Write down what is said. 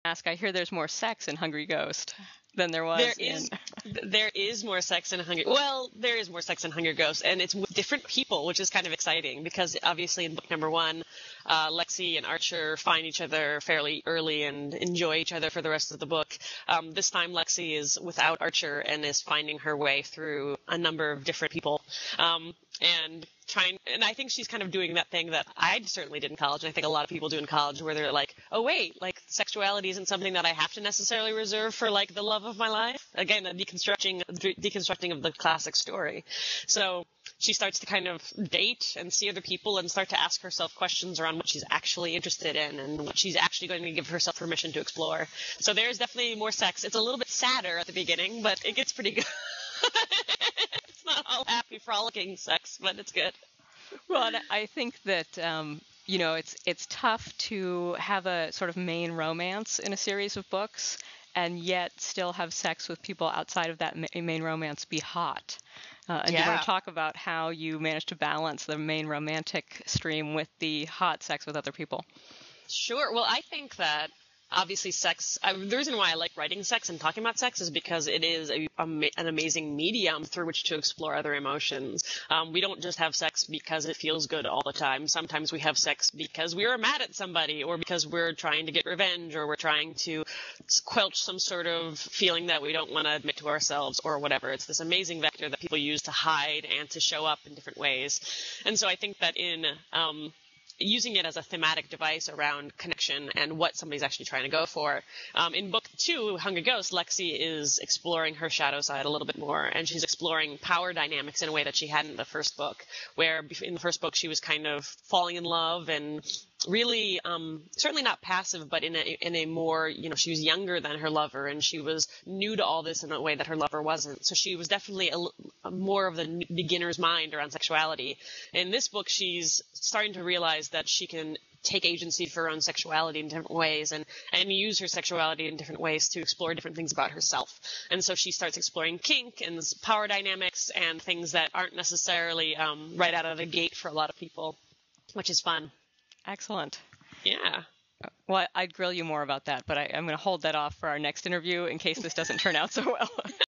ask, I hear there's more sex in Hungry Ghost than there was there is more sex in there is more sex in Hunger Ghost, and it's with different people, which is kind of exciting because obviously in book number 1, Lexi and Archer find each other fairly early and enjoy each other for the rest of the book. This time Lexi is without Archer and is finding her way through a number of different people. And I think she's kind of doing that thing that I certainly did in college, and I think a lot of people do in college, where they're like, oh wait, like sexuality isn't something that I have to necessarily reserve for like the love of my life. Again, the deconstructing of the classic story. So she starts to kind of date and see other people and start to ask herself questions around what she's actually interested in and what she's actually going to give herself permission to explore. So there's definitely more sex. It's a little bit sadder at the beginning, but it gets pretty good. It's not all happy, frolicking sex, but it's good. Well, I think that, it's tough to have a sort of main romance in a series of books and yet still have sex with people outside of that main romance be hot. And you want to talk about how you managed to balance the main romantic stream with the hot sex with other people. Sure. Well, I think that obviously sex, the reason why I like writing sex and talking about sex is because it is an amazing medium through which to explore other emotions. We don't just have sex because it feels good all the time. Sometimes we have sex because we are mad at somebody, or because we're trying to get revenge, or we're trying to quelch some sort of feeling that we don't want to admit to ourselves, or whatever. It's this amazing vector that people use to hide and to show up in different ways. And so I think that in using it as a thematic device around connection and what somebody's actually trying to go for. In book 2, Hunger Ghost, Lexi is exploring her shadow side a little bit more, and she's exploring power dynamics in a way that she hadn't in the first book, where in the first book she was kind of falling in love and really, certainly not passive, but in a more, she was younger than her lover, and she was new to all this in a way that her lover wasn't. So she was definitely more of the beginner's mind around sexuality. In this book, she's starting to realize that she can take agency for her own sexuality in different ways and use her sexuality in different ways to explore different things about herself. And so she starts exploring kink and power dynamics and things that aren't necessarily right out of the gate for a lot of people, which is fun. Excellent. Yeah. Well, I'd grill you more about that, but I'm going to hold that off for our next interview in case this doesn't turn out so well.